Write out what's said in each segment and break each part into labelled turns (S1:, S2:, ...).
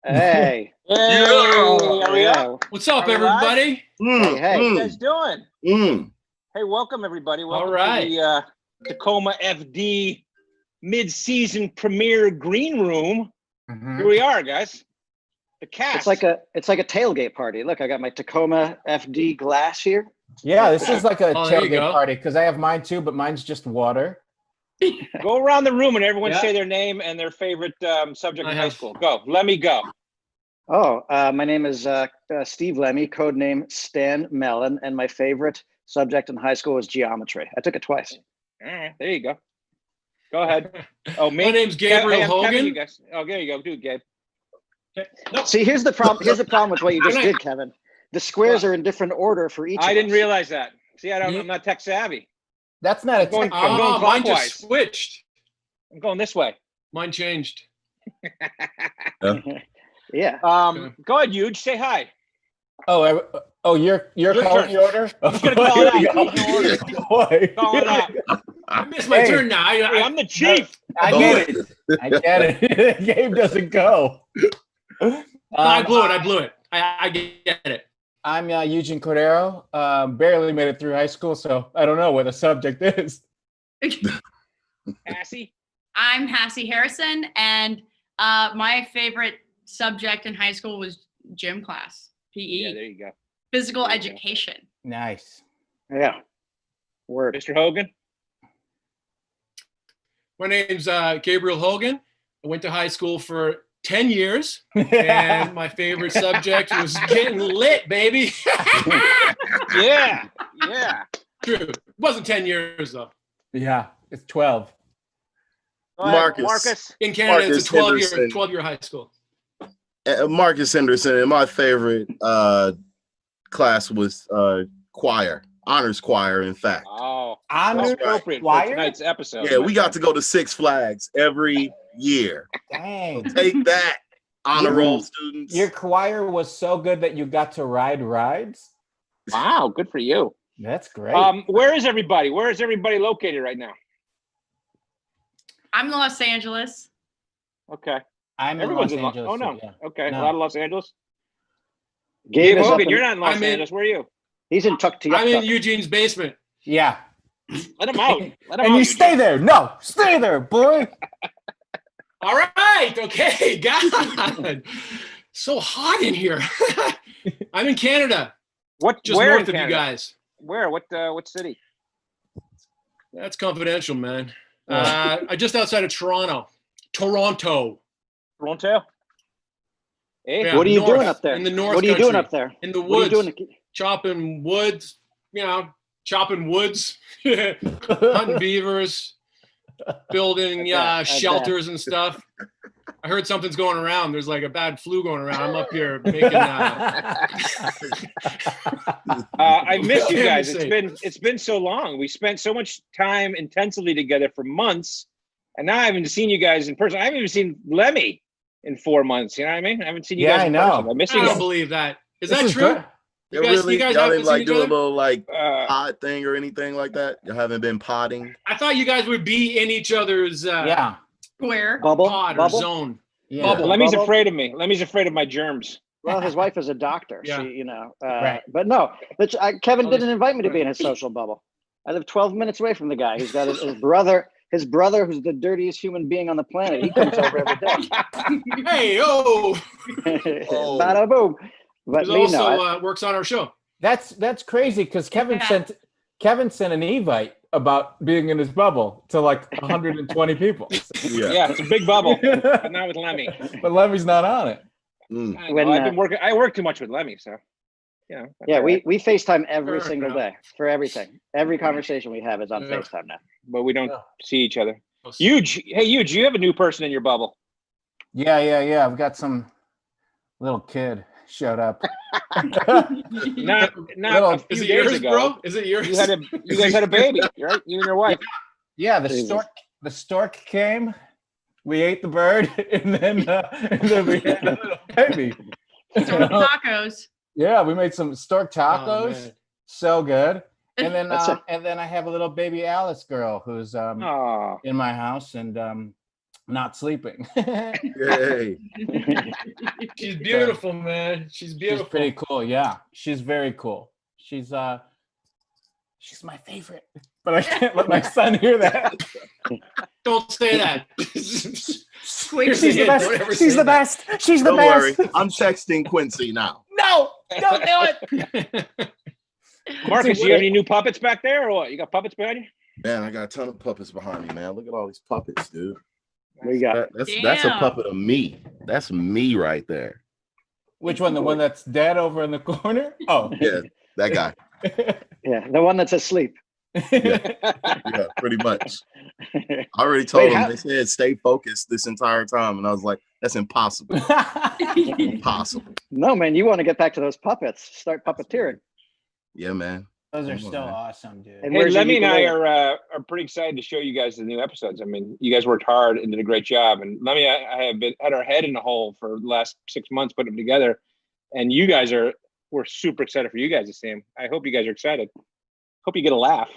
S1: Hey.
S2: Yeah. What's up, everybody?
S1: Hey.
S3: What you guys doing? Hey, welcome, everybody. Welcome
S2: All right.
S3: to the Tacoma FD mid-season premiere green room. Here we are, guys. The cast.
S1: It's like a tailgate party. Look, I got my Tacoma FD glass here.
S4: Yeah, this is like a
S2: there you
S4: tailgate
S2: go.
S4: party because I have mine too, but mine's just water.
S3: Go around the room and everyone
S2: Yeah.
S3: say their name and their favorite subject in high
S2: have-
S3: school. Go. Let me go.
S1: Oh, my name is Steve Lemme, codename Stan Mellon, and my favorite subject in high school was geometry. I took it twice.
S3: All right, there you go. Go ahead. Oh, me?
S2: My name's Gabriel
S3: Hey, I'm Kevin,
S2: Hogan.
S3: you guys. Oh, there you go. Do it, Gabe.
S1: See, here's the problem. Here's the problem with what you just did, Kevin. The squares are in different order for each.
S3: I
S1: of
S3: didn't
S1: us.
S3: realize that. See, I'm not tech savvy.
S4: That's not a
S3: going-
S4: tech
S3: I'm
S4: thing.
S3: going
S2: Mine
S3: clockwise.
S2: just switched.
S3: I'm going this way.
S2: Mine changed.
S1: Yeah.
S3: Go ahead, Huge. Say hi.
S4: You're
S3: Your
S4: calling
S3: turn.
S4: the order?
S3: I'm just gonna call it
S4: Here
S3: out.
S4: we
S3: Your
S4: go. Boy.
S3: Call it out.
S2: I missed my
S4: Hey.
S2: turn now.
S3: Hey, I'm the chief.
S4: I get it. I get it. Game doesn't go.
S2: I blew it. I get it.
S4: I'm Eugene Cordero. Barely made it through high school, so I don't know what the subject is.
S3: Hassie.
S5: I'm Hassie Harrison, and my favorite subject in high school was gym class, PE,
S3: Yeah, there you go.
S5: physical
S3: there you go.
S5: education.
S4: Nice.
S1: Yeah. Word.
S3: Mr. Hogan.
S2: My name's Gabriel Hogan. I went to high school for 10 years, and my favorite subject was getting lit, baby.
S3: Yeah. Yeah.
S2: True. It wasn't 10 years, though.
S4: Yeah, it's 12.
S3: Go ahead,
S6: Marcus.
S3: Marcus.
S2: In Canada,
S6: Marcus
S2: it's a 12-year
S6: Henderson.
S2: 12-year high school.
S6: Marcus Henderson, and my favorite class was choir, honors choir, in fact.
S3: Oh,
S4: Honors
S3: that's appropriate for
S4: choir?
S3: tonight's episode.
S6: Yeah, we got to go to Six Flags every year.
S4: Dang.
S6: Take that, honor
S4: Yeah.
S6: roll students.
S4: Your choir was so good that you got to ride rides?
S3: Wow, good for you.
S4: That's great.
S3: Where is everybody? Where is everybody located right now?
S5: I'm in Los Angeles.
S3: Okay.
S4: I'm in
S3: Everyone's
S4: Los
S3: in Los
S4: Angeles.
S3: Oh, no.
S4: Yeah.
S3: Okay.
S4: No.
S3: A lot of Los Angeles.
S1: Gabe is up
S3: Hogan,
S1: in,
S3: you're not in Los
S2: I'm in-
S3: Angeles. Where are you?
S1: He's in
S2: I'm in
S1: Tuck.
S2: Eugene's basement.
S4: Yeah.
S3: Let him out. Let him
S4: And
S3: out,
S4: you
S3: Eugene.
S4: stay there. No, stay there, boy.
S2: All right. Okay. God. So hot in here. I'm in Canada,
S3: What?
S2: just
S3: Where
S2: north
S3: in
S2: of you
S3: Canada?
S2: guys.
S3: Where? What city?
S2: That's confidential, man. I just outside of Toronto. Toronto.
S3: Toronto. Hey.
S2: Yeah,
S1: What are you
S2: north,
S1: doing up there?
S2: In the North
S1: What are you doing
S2: Country,
S1: up there?
S2: in the
S1: What are you
S2: woods,
S1: doing?
S2: chopping woods, chopping woods, hunting beavers, building
S1: I bet.
S2: shelters and stuff. I heard something's going around. There's like a bad flu going around. I'm up here making.
S3: I miss you
S2: What can I
S3: guys.
S2: say?
S3: It's been so long. We spent so much time intensely together for months, and now I haven't seen you guys in person. I haven't even seen Lemme in 4 months. You know what I mean? I haven't seen you
S4: Yeah,
S3: guys
S4: I
S3: in
S4: know.
S3: person. I miss
S2: I
S3: you
S2: don't
S3: guys.
S2: believe that. Is
S4: This
S2: that
S4: is
S2: true?
S4: good.
S2: You guys
S6: really, y'all
S2: haven't
S6: didn't like
S2: seen
S6: do
S2: each
S6: a
S2: other?
S6: little like
S3: Uh,
S6: pod thing or anything like that? You haven't been potting?
S2: I thought you guys would be in each other's
S4: Yeah.
S5: Where?
S1: Bubble.
S2: pod or
S1: Bubble.
S2: zone.
S4: Yeah.
S2: Bubble.
S3: Lemmy's
S1: Bubble?
S3: afraid of me. Lemmy's afraid of my germs.
S1: Well, his wife is a doctor.
S2: Yeah.
S1: She,
S4: Right.
S1: But no, Kevin
S2: Oh,
S1: didn't invite me to be in his social bubble. I live 12 minutes away from the guy. He's got his brother. His brother, who's the dirtiest human being on the planet. He comes over every day.
S2: Hey, oh,
S1: Bada boom. But
S2: he
S1: me,
S2: also
S1: no.
S2: works on our show.
S4: That's crazy because Kevin
S5: Yeah.
S4: sent an invite about being in his bubble to like 120 people.
S3: Yeah, it's a big bubble, but not with Lemmy.
S4: But Lemmy's not on it.
S6: Mm.
S3: I know,
S1: When,
S3: I've been working. I work too much with Lemmy, so that's
S1: Yeah,
S3: all right.
S1: we FaceTime every
S2: Fair
S1: single
S2: enough.
S1: day for everything. Every conversation we have is on
S2: Yeah.
S1: FaceTime now.
S3: But we don't
S4: Yeah.
S3: see each other. Huge. Hey, Huge. You have a new person in your bubble.
S4: Yeah. I've got some little kid showed up.
S3: Not
S4: Little-
S3: a few
S2: Is it
S3: days
S2: yours,
S3: ago.
S2: bro? Is it yours?
S3: You guys had a baby, right? You and your wife.
S4: Yeah, the
S1: Jesus.
S4: stork came. We ate the bird, and then we had a little baby.
S5: Tacos.
S4: Yeah, we made some stork
S2: Oh,
S4: tacos.
S2: man.
S4: So good. And then
S1: That's it.
S4: I have a little baby Alice girl who's
S3: Oh,
S4: in my house, and not sleeping.
S6: Hey.
S2: She's beautiful, man. She's beautiful.
S4: She's pretty cool. Yeah, she's very cool. She's my favorite, but I can't let my son hear that.
S2: Don't say that.
S4: She's the best. She's the best. She's the
S6: Don't
S4: best.
S6: worry. I'm texting Quincy now.
S4: No, don't do it.
S3: Marcus, do you have any new puppets back there, or what? You got puppets behind you?
S6: Man, I got a ton of puppets behind me, man. Look at all these puppets, dude.
S1: We got
S6: That's a puppet of me. That's me right there.
S4: Which one? The one that's dead over in the corner? Oh,
S6: Yeah, that guy.
S1: yeah, the one that's asleep.
S6: Yeah, pretty much. I already told
S1: Wait,
S6: him.
S1: how-
S6: They said stay focused this entire time, and I was like, "That's impossible. Impossible."
S1: No, man, you want to get back to those puppets. Start puppeteering.
S6: Yeah, man.
S4: Those are
S6: Come on,
S4: still
S6: man.
S4: awesome, dude.
S1: And
S3: Hey,
S1: where's your
S3: Lemmy and I
S1: ukulele?
S3: are pretty excited to show you guys the new episodes. I mean, you guys worked hard and did a great job. And Lemmy, I have had our head in the hole for the last 6 months putting them together. And you guys we're super excited for you guys to see them. I hope you guys are excited. Hope you get a laugh.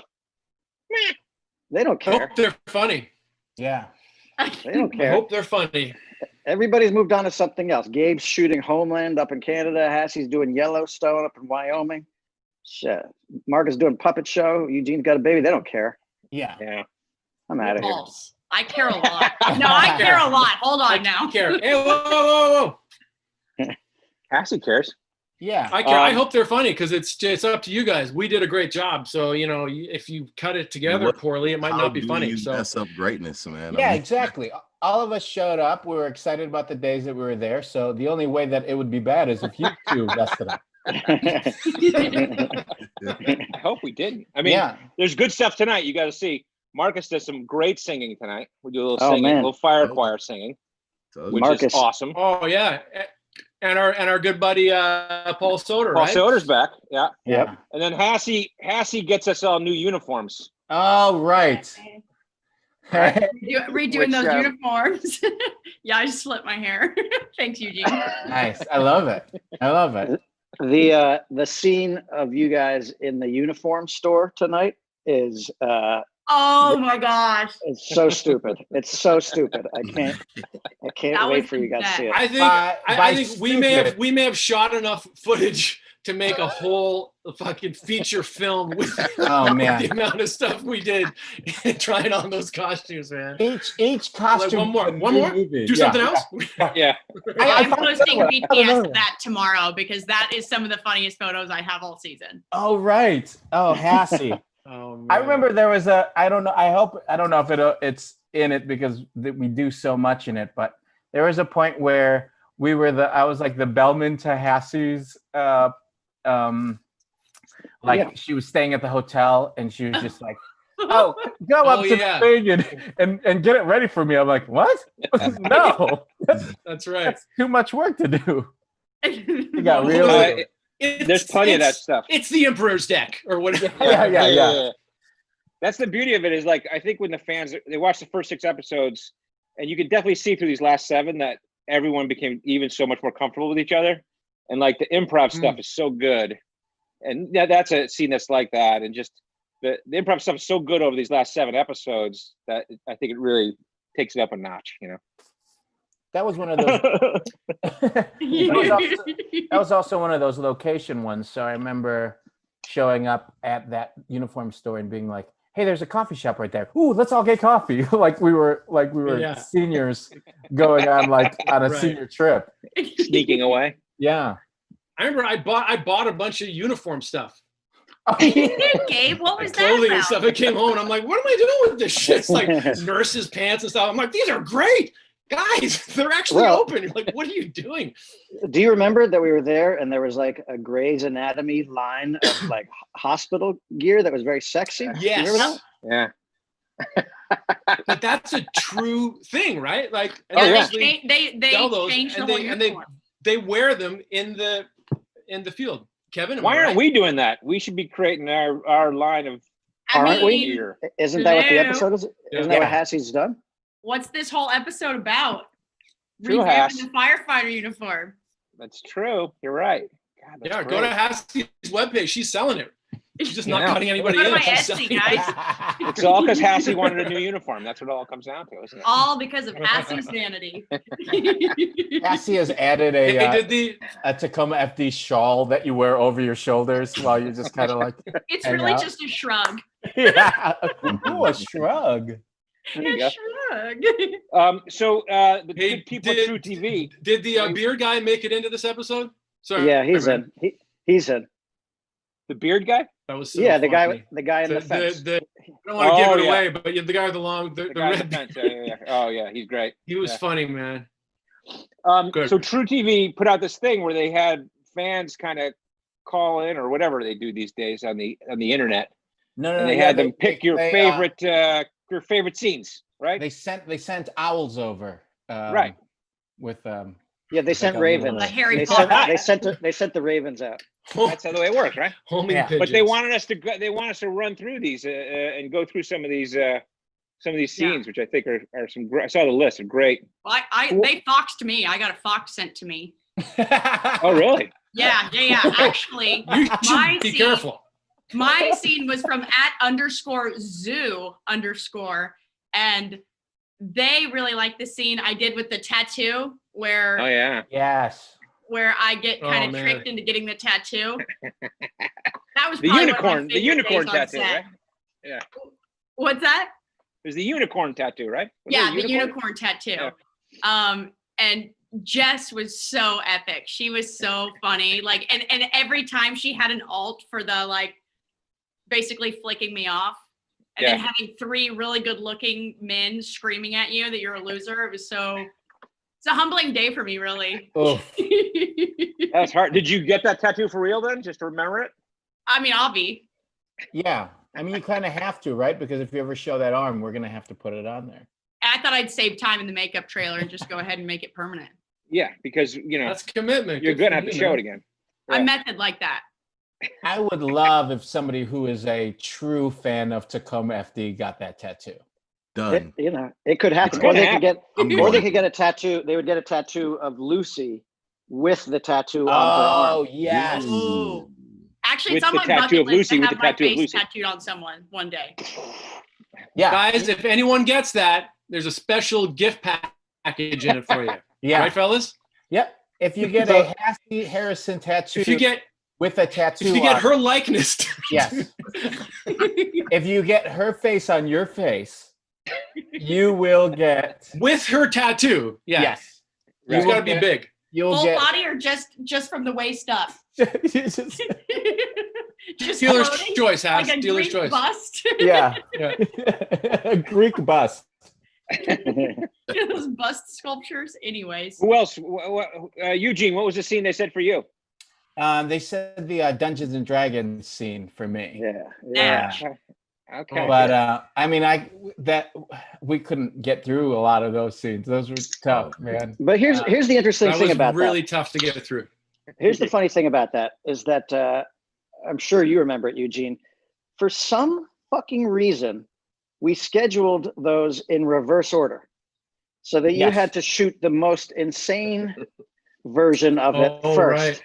S1: They don't
S2: I
S1: care.
S2: hope they're funny.
S4: Yeah.
S1: They don't
S2: I
S1: care.
S2: hope they're funny.
S1: Everybody's moved on to something else. Gabe's shooting Homeland up in Canada. Hassie's doing Yellowstone up in Wyoming. Shit. Mark is doing puppet show. Eugene's got a baby. They don't care.
S4: Yeah.
S3: Yeah.
S1: I'm out of here.
S5: False. I care a lot. No, I care a lot. Hold on now.
S2: I care. Hey, whoa.
S3: Hassie cares.
S4: Yeah.
S2: I care. I hope they're funny because it's up to you guys. We did a great job. So, if you cut it together
S6: What-
S2: poorly, it might
S6: How
S2: not be
S6: do
S2: funny.
S6: you
S2: So
S6: mess up greatness, man.
S4: Yeah,
S6: I mean,
S4: exactly. All of us showed up. We were excited about the days that we were there. So the only way that it would be bad is if you two messed it up.
S3: I hope we didn't. I mean,
S4: Yeah.
S3: there's good stuff tonight. You got to see. Marcus does some great singing tonight. We do a little
S1: Oh,
S3: singing,
S1: man.
S3: a little fire choir singing,
S6: so-
S3: which
S1: Marcus.
S3: is awesome.
S2: oh yeah. And our good buddy Paul Soder,
S3: Paul
S2: right?
S3: Soder's back. Yeah.
S4: Yeah.
S3: And then Hassie gets us all new uniforms.
S4: Oh, right.
S5: Redoing
S3: Which,
S5: those uniforms. Yeah, I just slit my hair. Thanks, Eugene.
S4: Nice. I love it. I love it.
S1: The scene of you guys in the uniform store tonight is
S5: Oh my gosh.
S1: it's so stupid. It's so stupid. I can't
S5: That
S1: wait
S5: was
S1: for you guys to see it.
S2: I think
S4: By
S2: I think
S4: stupid.
S2: we may have shot enough footage to make a whole fucking feature film with
S4: Oh, man.
S2: the amount of stuff we did trying on those costumes, man.
S4: Each costume.
S2: One
S4: is a
S2: more?
S4: new movie.
S2: Do
S4: Yeah.
S2: something else?
S3: Yeah.
S5: I'm
S4: found
S5: posting
S4: another one. I found
S5: BTS
S4: another
S5: of
S4: one.
S5: that tomorrow because that is some of the funniest photos I have all season.
S4: Oh, right. Oh, Hassie.
S2: Oh, man.
S4: I remember there was I don't know if it's in it because we do so much in it, but there was a point where I was like the bellman to Hassie's she was staying at the hotel and she was just like, oh, go up to
S2: yeah.
S4: the thing and get it ready for me. I'm like, what? No,
S2: That's right.
S4: that's too much work to do.
S5: You
S4: got
S2: Well,
S4: really
S3: There's plenty of that stuff.
S2: It's the Emperor's deck or whatever.
S4: Yeah.
S3: That's the beauty of it is like, I think when the fans, they watch the first 6 episodes and you can definitely see through these last 7 that everyone became even so much more comfortable with each other. And like the improv stuff is so good. And that's a scene that's like that. And just the improv stuff is so good over these last 7 episodes that I think it really takes it up a notch,
S4: That was one of those. That was also one of those location ones. So I remember showing up at that uniform store and being like, "Hey, there's a coffee shop right there. Ooh, let's all get coffee." like we were
S2: Yeah.
S4: seniors going on on a
S2: Right.
S4: senior trip.
S3: sneaking away.
S4: Yeah.
S2: I remember I bought a bunch of uniform stuff,
S5: Gabe, what was that
S2: clothing and
S5: about?
S2: stuff. I came home and I'm like, what am I doing with this shit? It's like nurses' pants and stuff. I'm like, these are great. Guys, they're actually
S1: Well-
S2: open. You're like, what are you doing?
S1: Do you remember that we were there and there was like a Grey's Anatomy line of like hospital gear that was very sexy? Do you remember
S2: Yes.
S3: Yeah.
S2: But that's a true thing, right? Like, and
S3: Oh,
S2: they
S3: yeah.
S2: actually
S5: They
S2: sell those,
S5: changed the
S2: and
S5: whole
S2: they- and they-
S5: uniform.
S2: they wear them in the field. Kevin, am
S3: Why
S2: I
S3: aren't
S2: right?
S3: we doing that? We should be creating our line of
S1: Aren't we?
S3: gear.
S1: that? Isn't that what the
S5: Hello?
S1: episode is? Isn't that what Hassie's done?
S5: What's this whole episode about?
S3: True,
S5: Revamping
S3: Hass.
S5: the firefighter uniform.
S3: That's true. You're right. God, that's
S2: Yeah,
S3: great.
S2: go to Hassie's webpage. She's selling it. She's just not
S3: Yeah.
S2: cutting anybody
S5: Go to
S2: in.
S5: my
S2: She's
S5: Etsy,
S2: selling-
S5: guys.
S3: It's all because Hassie wanted a new uniform. That's what it all comes down to, isn't it?
S5: All because of Hassie's vanity.
S4: Hassie has added
S2: Hey,
S4: a
S2: did the
S4: a Tacoma FD shawl that you wear over your shoulders while you're just kind of like,
S5: It's
S4: hang
S5: really
S4: out.
S5: just a shrug.
S4: yeah. Ooh, a shrug.
S3: There you go.
S5: A shrug.
S3: So the
S2: Hey,
S3: good people at
S2: did-
S3: truTV.
S2: did the beard guy make it into this episode? Sorry,
S1: Yeah, he's
S2: man.
S1: in. He's in.
S3: The beard guy?
S2: That was so
S1: Yeah, the
S2: funny.
S1: guy in the fence.
S2: I don't want to give
S3: Oh,
S2: it
S3: yeah.
S2: away, but yeah, the guy with the long, the
S3: The guy in the
S2: red.
S3: fence. Yeah. Oh, yeah, he's great.
S2: He was
S3: Yeah.
S2: funny, man. Good.
S3: So truTV put out this thing where they had fans kind of call in or whatever they do these days on the internet,
S4: No,
S3: and they had them pick your favorite scenes, right?
S4: They sent owls over.
S3: Right.
S4: With
S1: Yeah, they sent
S4: a
S1: ravens.
S4: little-
S5: A Harry
S1: They
S5: Potter.
S1: sent the ravens out.
S3: That's how the way it works, right?
S2: Homing
S4: Yeah.
S2: pigeons.
S3: But they wanted us to go, they want us to run through these and go through some of these scenes, which I think are some great. I saw the list of great.
S5: Well, they foxed me. I got a fox sent to me.
S3: Oh, really?
S5: Yeah. Actually,
S2: You
S5: my
S2: should be
S5: scene-
S2: careful.
S5: my scene was from @_zoo_, and they really liked the scene I did with the tattoo where
S3: Oh, yeah.
S4: Yes.
S5: where I get
S2: Oh,
S5: kind of
S2: man.
S5: tricked into getting the tattoo. That was
S3: The
S5: probably one of my
S3: unicorn
S5: favorite days on
S3: tattoo,
S5: set.
S3: right?
S5: What's that?
S3: It was the unicorn tattoo, right? Was
S5: Yeah,
S3: it a
S5: the unicorn tattoo.
S3: Yeah.
S5: And Jess was so epic. She was so funny. Like, and every time she had an alt for the like, basically flicking me off, and then having 3 really good-looking men screaming at you that you're a loser. It was so. It's a humbling day for me, really.
S4: Oh,
S3: That's hard. Did you get that tattoo for real then, just to remember it?
S5: I mean, I'll be.
S4: yeah. I mean, you kind of have to, right? Because if you ever show that arm, we're gonna have to put it on there.
S5: I thought I'd save time in the makeup trailer and just go ahead and make it permanent.
S3: Yeah, because
S2: That's commitment.
S3: you're
S2: Good
S3: gonna
S2: for
S3: have to
S2: you,
S3: show
S2: man.
S3: it again.
S5: I'm
S3: Yeah.
S5: method like that.
S4: I would love if somebody who is a true fan of Tacoma FD got that tattoo.
S6: Done.
S1: It could happen.
S3: It's
S1: Or
S3: gonna
S1: they could get,
S6: I'm
S1: or
S6: going.
S1: they could get a tattoo. They would get a tattoo of Lucy with the tattoo on her
S4: Oh
S1: arm.
S4: yes.
S5: Ooh. Actually,
S3: With
S5: it's on
S3: the
S5: my
S3: tattoo
S5: bucket
S3: of
S5: list
S3: Lucy,
S5: to
S3: with
S5: have
S3: the
S5: my
S3: tattoo of
S5: face
S3: Lucy.
S5: tattooed on someone one day.
S4: Yeah.
S2: Guys, if anyone gets that, there's a special gift package in it for you.
S4: Yeah.
S2: Right, fellas?
S4: Yep. If you get a Hassie Harrison tattoo
S2: If you get
S4: with a tattoo,
S2: if you get
S4: on-
S2: her likeness,
S4: yes. If you get her face on your face, you will get
S2: with her tattoo, yeah,
S4: yes.
S2: it's
S4: You
S2: got to
S4: will
S2: be
S4: get-
S2: big.
S4: You'll
S5: Full
S4: get
S5: body or just from the waist up?
S4: just-
S5: Just
S2: Dealer's
S5: floating
S2: choice, Has
S5: like a
S2: dealer's
S5: Greek
S2: choice.
S5: bust.
S4: yeah.
S2: Yeah.
S4: A Greek bust.
S5: Those bust sculptures. Anyways.
S3: Who else? Eugene, what was the scene they said for you?
S4: They said the Dungeons and Dragons scene for me.
S1: Yeah.
S3: Okay.
S4: But I mean, we couldn't get through a lot of those scenes. Those were tough, man.
S1: But here's the interesting
S2: That
S1: thing
S2: was
S1: about
S2: really
S1: that.
S2: tough to get through.
S1: Here's the funny thing about that is that I'm sure you remember it, Eugene. For some fucking reason, we scheduled those in reverse order, so that you
S4: Yes.
S1: had to shoot the most insane version of it
S2: Oh,
S1: first.
S2: right.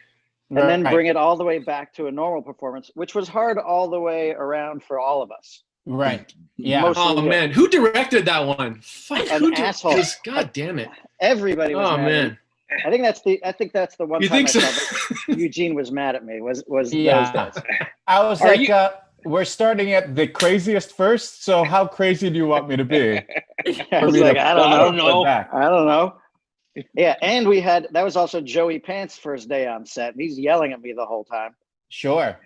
S1: And then
S4: Right.
S1: bring it all the way back to a normal performance, which was hard all the way around for all of us.
S4: Right. Yeah.
S1: Most-
S2: Oh man, who directed that one? Fuck,
S1: An
S2: who did
S1: asshole.
S2: this? God damn it!
S1: Everybody was
S2: Oh
S1: mad at me.
S2: man,
S1: I think that's the one
S2: you
S1: time
S2: think so?
S1: I saw that Eugene was mad at me. Was
S4: Yeah.
S1: those days.
S4: I was
S3: Are
S4: like,
S3: you-
S4: we're starting at the craziest first. So how crazy do you want me to be?
S1: I was
S4: me to
S1: like, I don't
S3: I
S1: know.
S3: don't know.
S4: Back?
S1: I don't know. Yeah, and that was also Joey Pants' first day on set. He's yelling at me the whole time.
S4: Sure.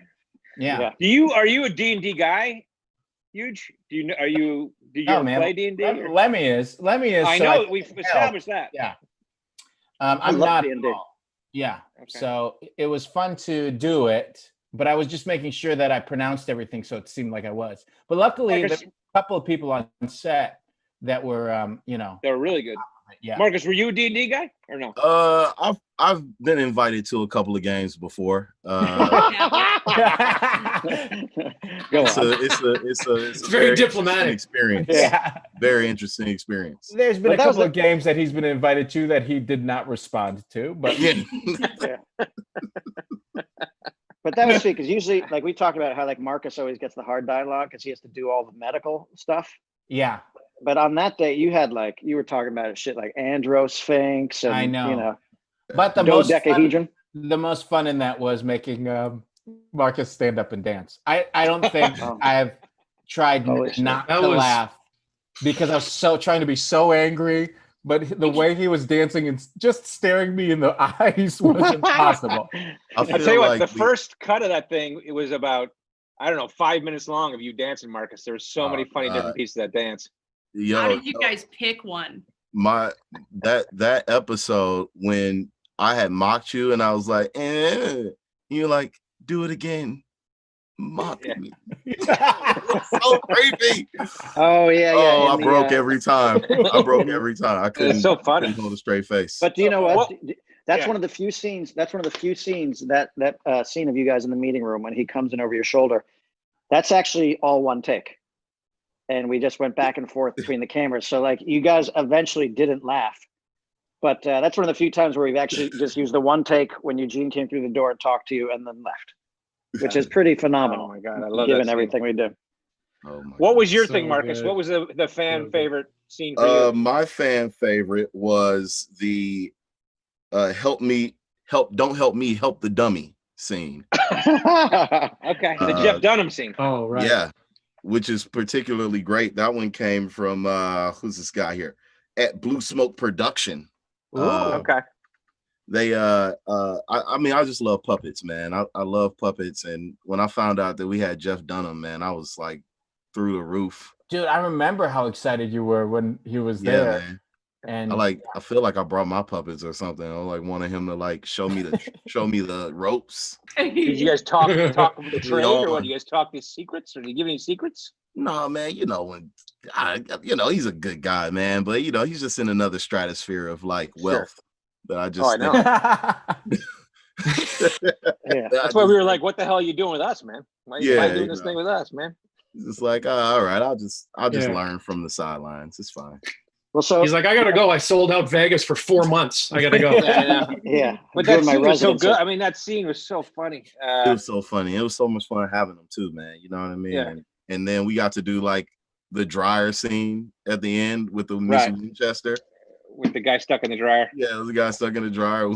S4: Yeah.
S1: Yeah.
S3: Are you a D&D guy? Huge? Do you
S4: Oh,
S3: ever
S4: man.
S3: play D&D?
S4: Lemmy is.
S3: I
S4: so
S3: know we've established that.
S4: Yeah.
S1: I
S4: I'm
S1: love
S4: not.
S1: D&D.
S4: Yeah.
S3: Okay.
S4: So it was fun to do it, but I was just making sure that I pronounced everything so it seemed like I was. But luckily,
S3: Marcus-
S4: there's a couple of people on set that were,
S3: They're really good.
S4: yeah.
S3: Marcus, were you a D&D guy or no?
S6: I've been invited to a couple of games before.
S1: Go
S6: It's
S1: on.
S6: a
S2: very
S6: interesting
S2: diplomatic.
S6: experience.
S4: Yeah.
S6: Very interesting experience.
S4: There's been
S1: But
S4: a
S1: that was
S4: couple of games that he's been invited to that he did not respond to, but
S6: Yeah.
S1: But But that was sweet because usually, like we talked about how like Marcus always gets the hard dialogue because he has to do all the medical stuff.
S4: Yeah,
S1: But on that day, you had like you were talking about shit like androsphinx and
S4: I know.
S1: you know,
S4: but the
S1: dodecahedron.
S4: most fun in that was making Marcus stand up and dance. I don't think
S1: Oh.
S4: I've tried
S1: Holy shit.
S4: not
S2: That
S4: to
S2: was-
S4: laugh because I was so trying to be so angry. But the way he was dancing and just staring me in the eyes was impossible.
S3: I'll tell you what, the first cut of that thing, it was about, I don't know, 5 minutes long of you dancing, Marcus. There were so many funny different pieces of that dance.
S5: How did you guys pick one?
S6: That episode when I had mocked you and I was like, you're like, do it again. Mock me. So creepy.
S1: Oh yeah, yeah.
S6: Oh, I
S1: in the,
S6: broke every time. I broke every time. I couldn't.
S3: It's so funny.
S6: Couldn't hold a straight face.
S1: But do you know what? That's
S3: Yeah.
S1: one of the few scenes. That's one of the few scenes that scene of you guys in the meeting room when he comes in over your shoulder. That's actually all one take, and we just went back and forth between the cameras. So like you guys eventually didn't laugh, but that's one of the few times where we've actually just used the one take when Eugene came through the door and talked to you and then left, which is pretty phenomenal.
S3: Oh my God, I love
S1: given
S3: that
S1: everything we do.
S6: Oh my
S3: What was your
S2: So
S3: thing, Marcus?
S2: good.
S3: What was the fan
S2: good.
S3: favorite scene for you?
S6: My fan favorite was the don't help me, help the dummy scene.
S3: Okay, the Jeff Dunham scene.
S2: Oh, right.
S6: Yeah, which is particularly great. That one came from who's this guy here at Blue Smoke Production.
S3: Okay.
S6: They I mean, I just love puppets, man. I love puppets, and when I found out that we had Jeff Dunham, man, I was like through the roof.
S4: Dude, I remember how excited you were when he was
S6: Yeah,
S4: there.
S6: man.
S4: And
S6: I feel like I brought my puppets or something. I like wanted him to like show me the ropes.
S3: Did you guys talk with the trade, or
S6: on.
S3: what? Did you guys talk these secrets, or did you give any secrets?
S6: No, man, you know he's a good guy, man, but he's just in another stratosphere of like wealth that I just
S3: I know.
S1: Yeah.
S3: That's why we were like, "What the hell are you doing with us, man? Why are you doing this thing with us, man?"
S6: It's like, all right, I'll just
S2: Yeah.
S6: learn from the sidelines. It's fine.
S1: Well, so
S2: He's like, I gotta go. I sold out Vegas for 4 months. I gotta go.
S3: Yeah, I know.
S1: yeah,
S3: But
S1: doing
S3: that
S1: my
S3: scene was so
S1: residency.
S3: good. I mean, that scene was so funny.
S6: It was so funny. It was so much fun having them too, man. You know what I mean?
S3: Yeah.
S6: And then we got to do like the dryer scene at the end with the Miss
S3: Right.
S6: Winchester.
S3: With the guy stuck in the dryer.
S6: Yeah, it was the guy stuck in the dryer,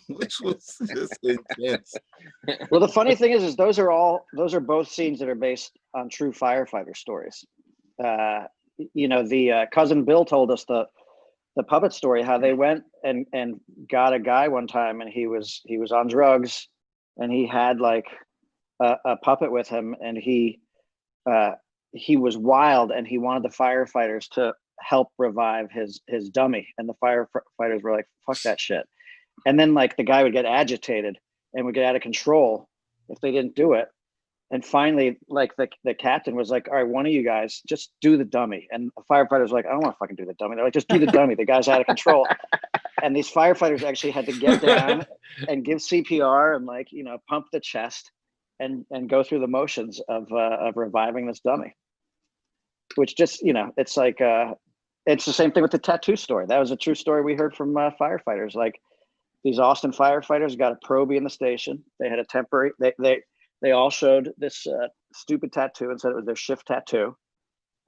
S6: which was just intense.
S1: Well, the funny thing is those are both scenes that are based on true firefighter stories. The cousin Bill told us the puppet story, how they went and got a guy one time, and he was on drugs, and he had like a puppet with him, and he was wild, and he wanted the firefighters to help revive his dummy, and the firefighters were like, fuck that shit. And then like the guy would get agitated and would get out of control if they didn't do it. And finally, like the captain was like, all right, one of you guys just do the dummy. And the firefighters were like, I don't want to fucking do the dummy. They're like, just do the dummy. The guy's out of control. And these firefighters actually had to get down and give CPR and like, pump the chest and go through the motions of reviving this dummy. Which just, it's like, it's the same thing with the tattoo story. That was a true story we heard from firefighters. Like these Austin firefighters got a probie in the station. They had a temporary, they all showed this stupid tattoo and said it was their shift tattoo,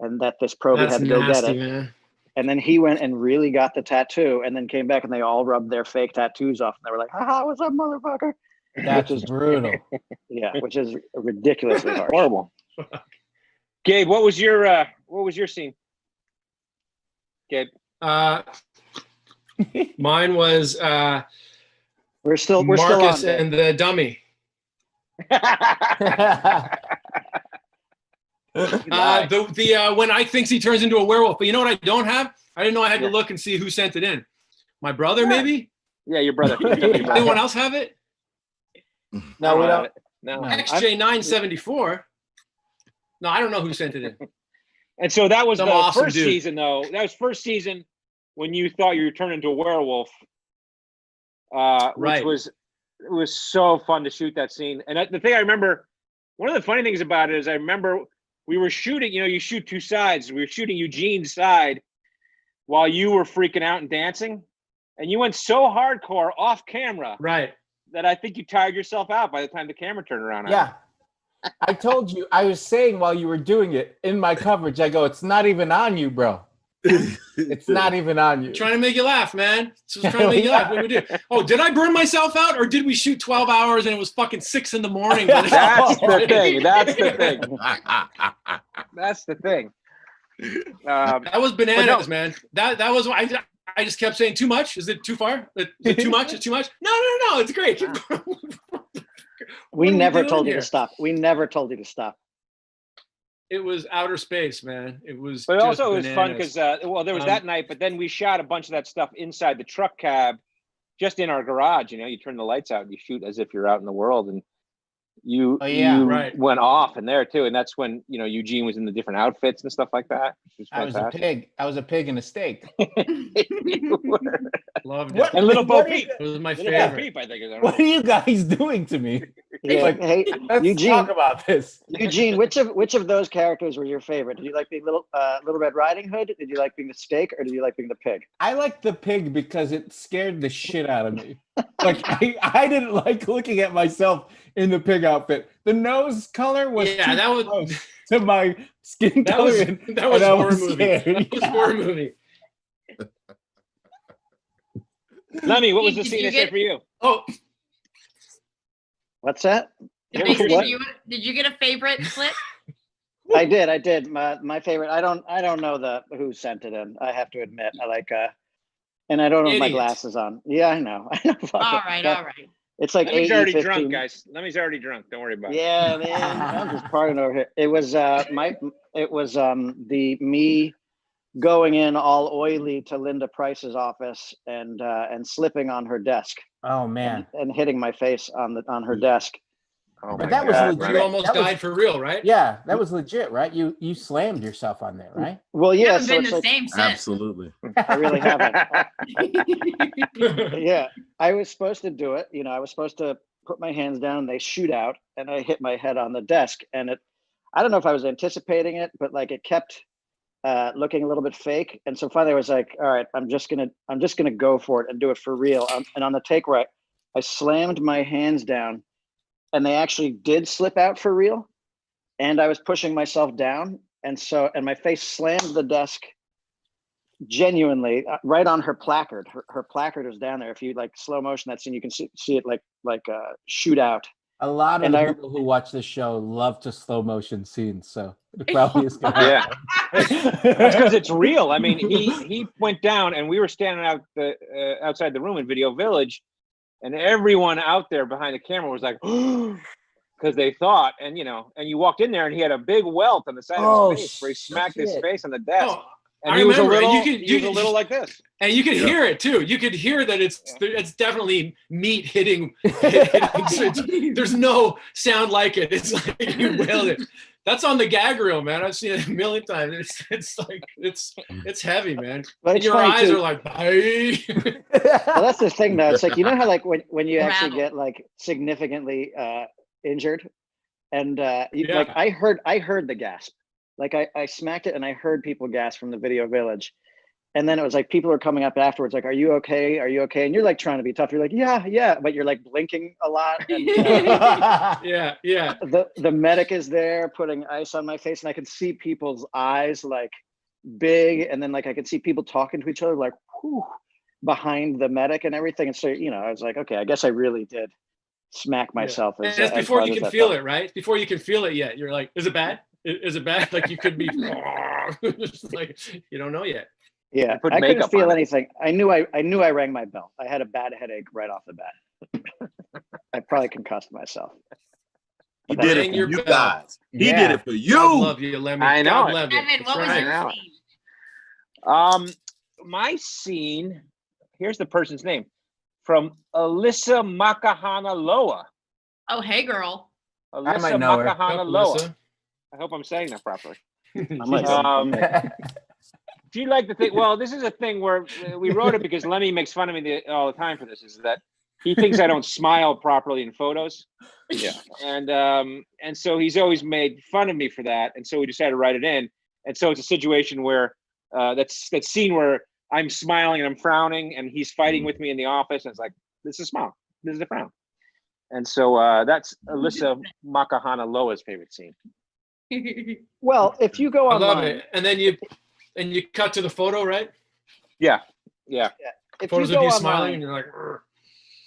S1: and that this probie
S2: That's
S1: had to go
S2: nasty,
S1: get it.
S2: man.
S1: And then he went and really got the tattoo, and then came back and they all rubbed their fake tattoos off, and they were like, "Haha, what's up, motherfucker?"
S4: that's
S1: Which is
S4: brutal.
S1: Yeah, which is ridiculously harsh.
S3: Horrible. Gabe, what was your scene? Gabe.
S2: Mine was
S1: We're still
S2: Marcus
S1: on.
S2: and the dummy. When Ike thinks he turns into a werewolf. But you know what I don't have? I didn't know I had to look and see who sent it in. My brother, maybe?
S3: Yeah, your brother.
S2: Anyone else have it?
S4: No, we don't.
S3: No.
S4: No.
S2: XJ974. No, I don't know who sent it in.
S3: And so that was
S2: Some
S3: the
S2: awesome
S3: first
S2: dude.
S3: season, though. That was first season when you thought you were turning into a werewolf.
S2: Right.
S3: Which was so fun to shoot that scene. And the thing I remember, one of the funny things about it is I remember we were shooting, you shoot two sides. We were shooting Eugene's side while you were freaking out and dancing. And you went so hardcore off camera
S2: Right.
S3: that I think you tired yourself out by the time the camera turned around. on
S4: Yeah. I told you, I was saying while you were doing it in my coverage, I go, it's not even on you, bro. It's not even on you.
S2: Trying to make you laugh, man. Just trying to make you laugh. What we do? Oh, did I burn myself out, or did we shoot 12 hours and it was fucking 6 a.m?
S3: That's the thing. That's the thing. That's the thing.
S2: That was bananas, man. That was I just kept saying too much. Is it too far? Is it too much? It's too much. No. It's great.
S1: We never told you to stop. We never told you to stop.
S2: It was outer space, man. It was.
S3: But
S2: just
S3: also it was fun
S2: bananas.
S3: because there was that night, but then we shot a bunch of that stuff inside the truck cab, just in our garage. You know, you turn the lights out and you shoot as if you're out in the world, and you went off in there too. And that's when Eugene was in the different outfits and stuff like that.
S4: I was a pig. I was a pig in a steak.
S2: Loved it.
S3: And Little Bo Peep.
S2: It was my
S3: Little Bo
S2: favorite.
S3: Peep, I think.
S4: What are you guys doing to me?
S1: Yeah,
S4: Like,
S1: hey,
S4: let's
S1: Eugene.
S4: talk about this.
S1: Eugene, which of those characters were your favorite? Did you like being Little Red Riding Hood? Did you like being the steak, or did you like being the pig?
S4: I like the pig because it scared the shit out of me. Like I didn't like looking at myself in the pig outfit. The nose color was
S2: that was
S4: close to my skin color.
S2: That was horror movie. That was horror movie.
S3: Lemmy, what was the scene for you?
S2: Oh,
S1: What's that?
S5: Did you get a favorite clip?
S1: I did. My favorite. I don't know who sent it in. I have to admit. I like and I don't have my glasses on. Yeah, I know.
S5: All right.
S1: It's like
S3: Lemmy's already
S1: 8:15.
S3: drunk, guys. Lemmy's already drunk. Don't worry about it.
S1: Yeah, man. I'm just partying over here. It was me going in all oily to Linda Price's office and slipping on her desk.
S4: Oh man.
S1: And hitting my face on her desk.
S3: Oh
S4: But
S3: my
S4: that was
S3: God,
S4: legit.
S2: you almost
S4: That was-
S2: died for real, right?
S4: Yeah, that was legit, right? You slammed yourself on there, right?
S1: Well,
S5: You
S1: yeah.
S5: haven't
S1: So
S5: been
S1: it's
S5: the
S1: like,
S5: same since.
S6: Absolutely.
S1: I really haven't. Yeah, I was supposed to do it. I was supposed to put my hands down and they shoot out, and I hit my head on the desk, and I don't know if I was anticipating it, but like it kept looking a little bit fake, and so finally I was like, all right, I'm just gonna go for it and do it for real. And on the take where I slammed my hands down, and they actually did slip out for real, and I was pushing myself down, and my face slammed the desk genuinely right on her placard. Her placard was down there. If you like slow motion that scene, you can see it like shoot out.
S4: A lot of people who watch this show love to slow motion scenes, so it probably is gonna happen.
S3: That's because it's real. I mean, he went down, and we were standing outside the room in Video Village, and everyone out there behind the camera was like, because they thought, and you walked in there, and he had a big welt on the side of his face where he smacked his face on the desk.
S2: Oh,
S3: and
S2: I
S3: he was a
S2: remember.
S3: little,
S2: And you could,
S3: a little like this.
S2: And you could hear it too. You could hear that it's definitely meat hitting. There's no sound like it. It's like you wailed it. That's on the gag reel, man. I've seen it a million times. It's heavy, man.
S1: But
S2: And your eyes are like, hey.
S1: Well, that's the thing, though. It's like, how like when you actually get like significantly injured, and like I heard the gasp. Like I smacked it and I heard people gasp from the Video Village. And then it was like people are coming up afterwards, like, are you okay? Are you okay? And you're like trying to be tough. You're like, yeah, but you're like blinking a lot. And,
S2: yeah.
S1: The medic is there putting ice on my face, and I could see people's eyes like big, and then like I could see people talking to each other like whew, behind the medic and everything. And so I was like, okay, I guess I really did smack myself.
S2: And that's before you can feel it, right? Before you can feel it yet. You're like, is it bad? Is it bad? Like you could be just like you don't know yet.
S1: Yeah, I couldn't feel anything. I knew I rang my bell. I had a bad headache right off the bat. I probably concussed myself.
S6: He did it for you guys. He did it for you.
S2: I love you, Lemmy.
S3: I know.
S5: Evan, what was your scene?
S3: My scene. Here's the person's name, from Alyssa Makahana Loa.
S5: Oh, hey, girl.
S3: Alyssa
S4: might know her.
S3: Makahana Loa. I hope I'm saying that properly. Do you like the thing? Well, this is a thing where we wrote it because Lemmy makes fun of me all the time for this. Is that he thinks I don't smile properly in photos? Yeah, and so he's always made fun of me for that. And so we decided to write it in. And so it's a situation where that's that scene where I'm smiling and I'm frowning, and he's fighting with me in the office. And it's like, this is a smile, this is a frown. And so that's Alyssa Makahana Loa's favorite scene.
S1: Well, if you go
S2: I
S1: online,
S2: love it. And then you cut to the photo, right?
S3: Yeah.
S1: if
S2: Photos
S1: you
S2: of
S1: go
S2: you
S1: online,
S2: smiling, and you're like, "Urgh."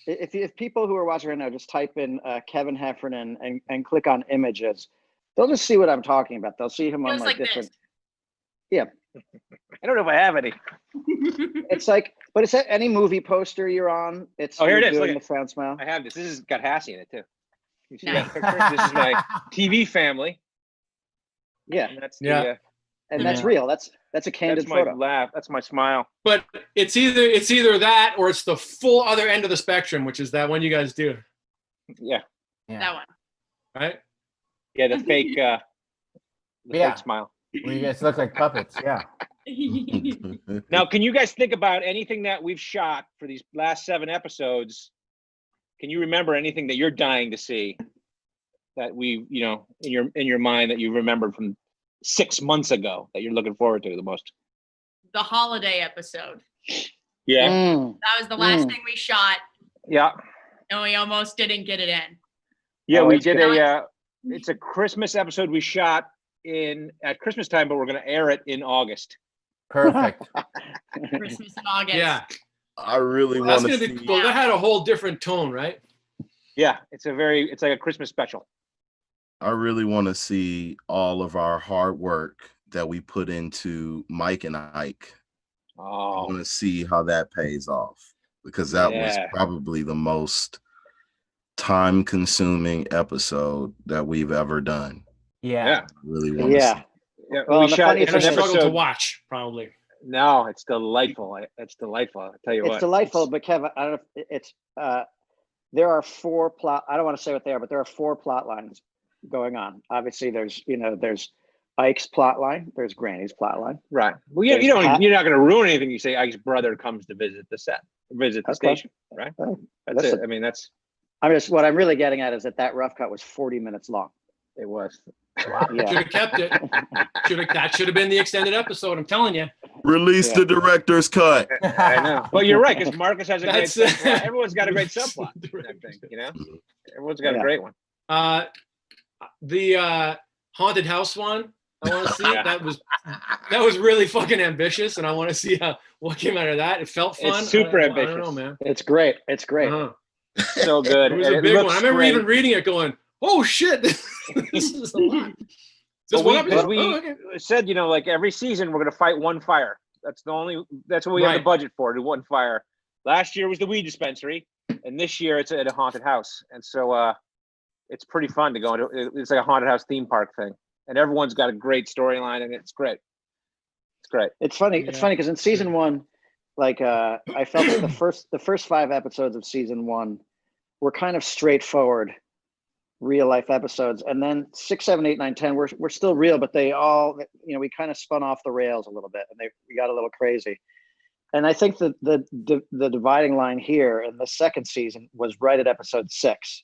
S1: if people who are watching right now just type in Kevin Heffernan and click on images, they'll just see what I'm talking about. They'll see him on
S5: Feels
S1: like
S5: like
S1: different.
S5: this.
S1: Yeah,
S3: I don't know if I have any.
S1: it's like, but it's any movie poster you're on. It's
S3: Oh, here it
S1: you're
S3: is. Look
S1: doing
S3: at
S1: the frown smile.
S3: I have this. This has got Hassie in it too. You see
S5: Nice.
S3: that picture? This is my TV family.
S1: Yeah,
S3: And that's
S2: Yeah.
S3: the
S1: and that's
S4: Yeah.
S1: real. That's a candid
S3: that's my
S1: photo.
S3: laugh. That's my smile.
S2: But it's either that or it's the full other end of the spectrum, which is that one you guys do,
S3: Yeah.
S5: That one.
S2: right?
S3: Yeah, the fake
S4: Yeah.
S3: fake smile.
S4: Well, you guys look like puppets. Yeah.
S3: Now, can you guys think about anything that we've shot for these last 7 episodes? Can you remember anything that you're dying to see that we, in your mind that you remembered from 6 months ago that you're looking forward to the most?
S5: The holiday episode.
S3: Yeah.
S1: Mm.
S5: That was the last thing we shot,
S3: Yeah.
S5: and we almost didn't get it in.
S3: Yeah,
S1: Oh,
S3: we
S1: it's
S3: did
S5: good.
S3: it's a Christmas episode we shot at Christmas time, but we're going to air it in August.
S4: Perfect.
S5: Christmas in August.
S2: Yeah,
S6: I really
S2: that's
S6: want to
S2: gonna be
S6: see.
S2: cool. That had a whole different tone, right?
S3: Yeah, it's like a Christmas special.
S6: I really want to see all of our hard work that we put into Mike and Ike. I
S3: Oh,
S6: want to see how that pays off, because that was
S3: Yeah.
S6: probably the most time-consuming episode that we've ever done.
S4: Yeah.
S3: yeah.
S6: I really want to
S1: Yeah.
S6: see.
S3: Yeah,
S1: Well,
S3: we
S1: and the
S3: shot
S1: funny
S3: it's
S2: And
S3: an
S1: thing
S2: a
S1: is-
S2: struggle to
S3: episode.
S2: watch, probably.
S3: No, it's delightful. It's delightful. I'll tell you
S1: It's
S3: what.
S1: delightful, but Kevin, I don't know if it's there are 4 plot. I don't want to say what they are, but there are 4 plot lines going on. Obviously, there's Ike's plot line, there's Granny's plot line.
S3: Right. Well,
S1: There's
S3: you're not going to ruin anything. You say Ike's brother comes to visit the
S1: Okay.
S3: station, right? That's
S1: Listen,
S3: it. I mean,
S1: what I'm really getting at is that rough cut was 40 minutes long.
S3: it was.
S4: Wow.
S2: Should
S1: Yeah.
S2: have kept it. That should have been the extended episode. I'm telling you.
S6: Release the director's cut.
S3: I know. But you're right, because Marcus has a great
S2: That's
S3: subplot. Everyone's got a great subplot. I think, everyone's got a
S1: Yeah.
S3: great one.
S2: The haunted house one. I want to see.
S3: Yeah.
S2: That was really fucking ambitious, and I want to see what came out of that. It felt fun.
S3: It's super
S2: I don't know,
S3: ambitious.
S2: man.
S1: It's great. It's great.
S2: Uh-huh.
S3: So good.
S2: It was
S3: And
S2: a big one.
S3: looks
S2: I remember
S3: great.
S2: even reading it, going, "Oh shit, this is a lot." Just
S3: But
S2: one episode?
S3: we
S2: Oh, okay.
S3: said, like every season we're going to fight one fire. That's what we have the
S2: Right.
S3: budget for, to one fire. Last year was the weed dispensary, and this year it's at a haunted house. And so it's pretty fun to go into. It's like a haunted house theme park thing, and everyone's got a great storyline, and it's great. It's great.
S1: It's funny. It's
S2: Yeah.
S1: funny because in season 1, like I felt like the first 5 episodes of season 1 were kind of straightforward, real life episodes, and then 6, 7, 8, 9, 10 we're still real, but they all we kind of spun off the rails a little bit, and we got a little crazy. And I think the dividing line here in the second season was right at episode 6,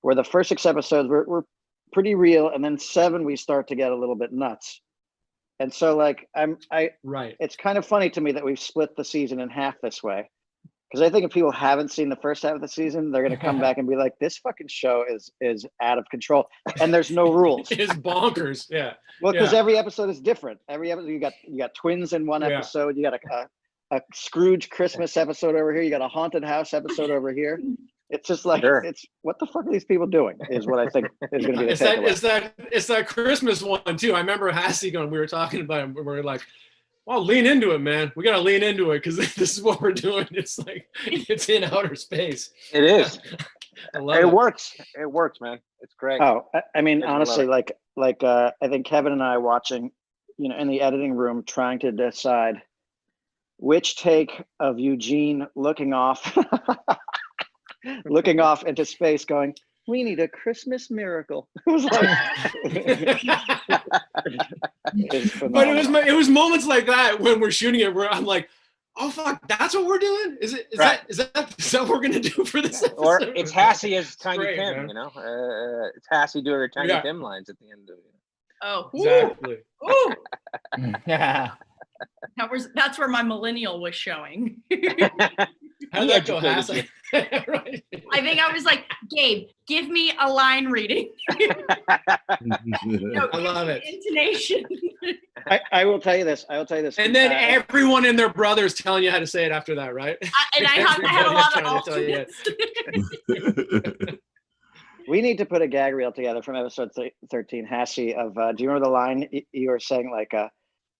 S1: where the first 6 episodes were pretty real, and then 7 we start to get a little bit nuts. And so
S2: Right.
S1: it's kind of funny to me that we've split the season in half this way, because I think if people haven't seen the first half of the season, they're going to come back and be like, this fucking show is out of control, and there's no rules.
S2: It's bonkers. Yeah.
S1: Well, because
S2: Yeah.
S1: every episode is different. Every episode, you got twins in one
S2: Yeah.
S1: episode. You got a Scrooge Christmas episode over here. You got a haunted house episode over here. It's just like,
S3: Sure.
S1: it's what the fuck are these people doing? Is what I think is going to be the takeaway.
S2: It's that Christmas one too. I remember Hassie going. We were talking about it. We were like, "Well, lean into it, man. We got to lean into it because this is what we're doing. It's like it's in outer space."
S3: It is.
S2: I love
S3: It
S2: it.
S3: works. It works, man. It's great.
S1: Oh, I mean,
S3: Yes, I love
S1: honestly,
S3: it.
S1: I think Kevin and I watching, in the editing room, trying to decide which take of Eugene looking off, looking off into space, going, "We need a Christmas miracle." It was like,
S2: But it was moments like that when we're shooting it where I'm like, "Oh fuck, that's what we're doing? Is
S3: Right.
S2: that what we're gonna do for this episode?"
S3: Or it's Hassie as Tiny
S2: great,
S3: Tim,
S2: man.
S3: It's Hassie doing her Tiny
S2: Yeah.
S3: Tim lines at the end of it.
S5: Oh,
S2: Exactly.
S5: ooh,
S4: Yeah.
S5: that's where my millennial was showing.
S2: How did that go, Hassie? Right.
S5: I think I was like Gabe, give me a line reading. No,
S2: I love it.
S5: Intonation.
S1: I will tell you this.
S2: And then everyone and their brothers telling you how to say it after that, right?
S5: And I had a lot of
S2: Everybody's trying to tell you.
S1: We need to put a gag reel together from episode 13, Hassie, of do you remember the line you were saying, like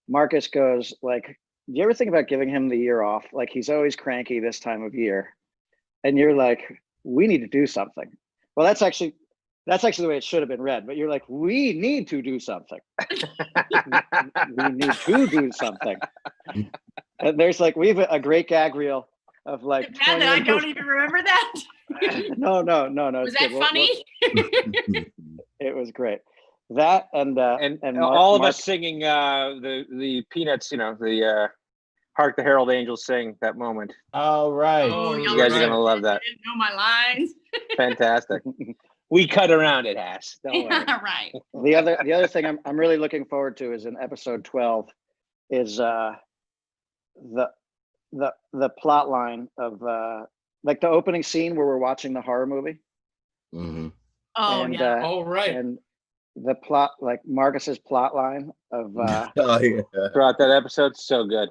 S1: Marcus goes like, do you ever think about giving him the year off? Like he's always cranky this time of year. And you're like, we need to do something. Well, that's actually the way it should have been read, but you're like, we need to do something. We need to do something. And there's like, we have a great gag reel of like.
S5: Bad that I don't even remember that.
S1: No.
S5: Was that funny?
S1: It was great. That and
S3: all of us singing the Peanuts, the Hark the Herald Angels Sing that moment.
S4: Oh, right.
S5: Oh,
S3: you guys are going to love that.
S5: I didn't know my lines.
S3: Fantastic. We cut around it, Hass. Don't worry.
S5: Right.
S1: The other thing I'm really looking forward to is in episode 12 is the plot line of like the opening scene where we're watching the horror movie.
S6: Mm-hmm.
S5: Oh,
S1: and,
S5: yeah.
S2: Right.
S1: And the plot, like Marcus's plot line of
S3: throughout that episode, so good.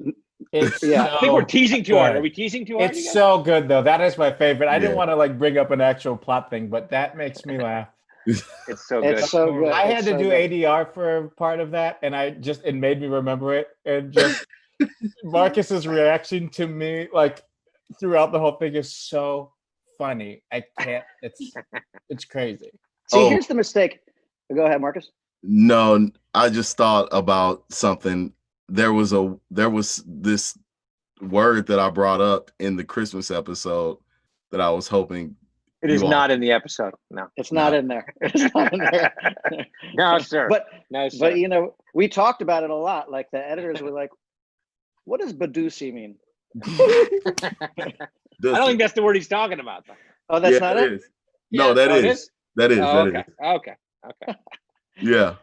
S4: It's
S3: I think we're teasing too hard. Are we teasing too hard?
S4: It's so good though. That is my favorite. I didn't want to like bring up an actual plot thing, but that makes me laugh.
S3: It's so good.
S1: It's so good.
S4: I had to do ADR for part of that, and it made me remember it. And just Marcus's reaction to me, like throughout the whole thing, is so funny. I can't. It's crazy.
S1: See, here's the mistake. Go ahead, Marcus.
S6: No, I just thought about something. There was this word that I brought up in the Christmas episode that I was hoping.
S3: It is not in the episode. No,
S1: it's not in there. It's not in there.
S3: No, sir.
S1: But
S3: but
S1: we talked about it a lot. Like the editors were like, "What does Badusi mean?"
S3: I don't think that's the word he's talking about, though.
S1: Oh, that's not it.
S6: No, that is. That is.
S3: Okay.
S6: Yeah.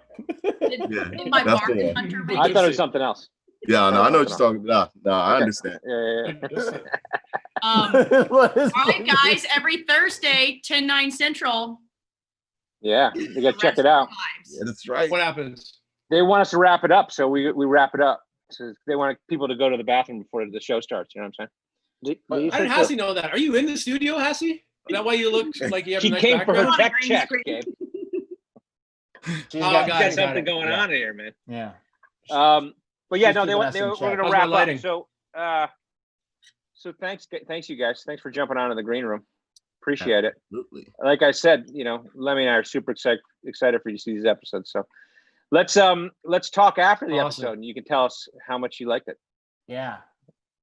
S5: My Marcus Hunter
S3: I thought it was something else.
S6: Yeah, no, I know what you're talking about. No, I understand.
S3: Yeah.
S5: All right, guys. Every Thursday, 10/9 Central.
S3: Yeah, you got to check it out.
S6: Yeah, that's right.
S2: What happens?
S3: They want us to wrap it up, so we wrap it up. So they want people to go to the bathroom before the show starts. You know what I'm saying?
S2: How did Hassie know that? Are you in the studio, Hassie? Is that why you look like you have
S3: She
S2: a nice
S3: came for her
S2: background?
S3: check, Gabe.
S4: She's
S3: got something going on here, man.
S4: Yeah.
S3: But yeah,
S4: She's
S3: no,
S4: keeping us in
S3: we're
S4: check.
S3: gonna
S2: How's
S3: wrap
S2: my lighting?
S3: up. So thanks you guys. Thanks for jumping on in the green room. Appreciate it.
S6: Absolutely.
S3: Like I said, Lemmy and I are super excited for you to see these episodes. So let's talk after the episode, and you can tell us how much you liked it.
S4: Yeah.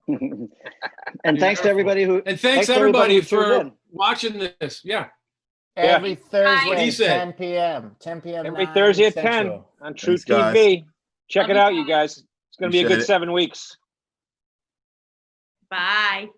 S1: And thanks to everybody who.
S2: And thanks everybody
S1: who tuned
S2: for
S1: in.
S2: watching this. Yeah.
S4: Every Thursday
S2: What he
S4: at
S2: said.
S4: 10 p.m. 10 p.m.
S3: Every
S4: 9
S3: Thursday at 10
S4: Central.
S3: on
S6: Thanks, guys.
S3: truTV. Check
S5: Love
S3: it
S5: you
S3: out, you
S5: guys.
S3: guys. It's gonna be a
S6: Appreciate
S3: good
S6: it.
S3: 7 weeks.
S5: Bye.